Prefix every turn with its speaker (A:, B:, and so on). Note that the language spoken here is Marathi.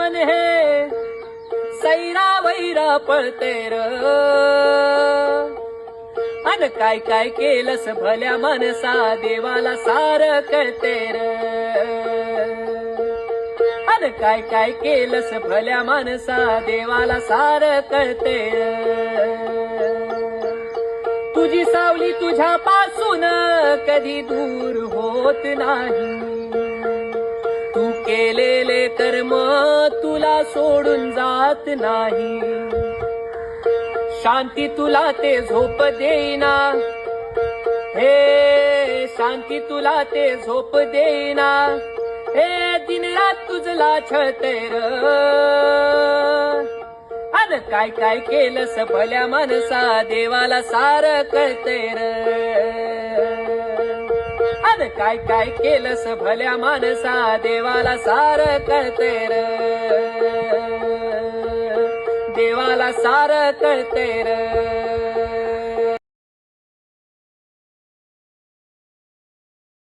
A: जीवन हे सैरा वैरा पळते र. अन काय काय केलंस भल्या माणसा देवाला सार कळते र. अन काय काय केलंस भल्या माणसा देवाला सार कळते र. तुझी सावली तुझ्यापासून कधी दूर होत नाही. तू केलेले कर्म तुला सोडून जात नाही. शांती तुला ते झोप देईना, हे शांती तुला ते झोप देईना. हे दिनरात तुझला छळते र. अन काय काय केलंस भल्या माणसा देवाला सार कळते र. अन काय काय केलंस भल्या माणसा देवाला सार कळते र. देवाला सार कळते र.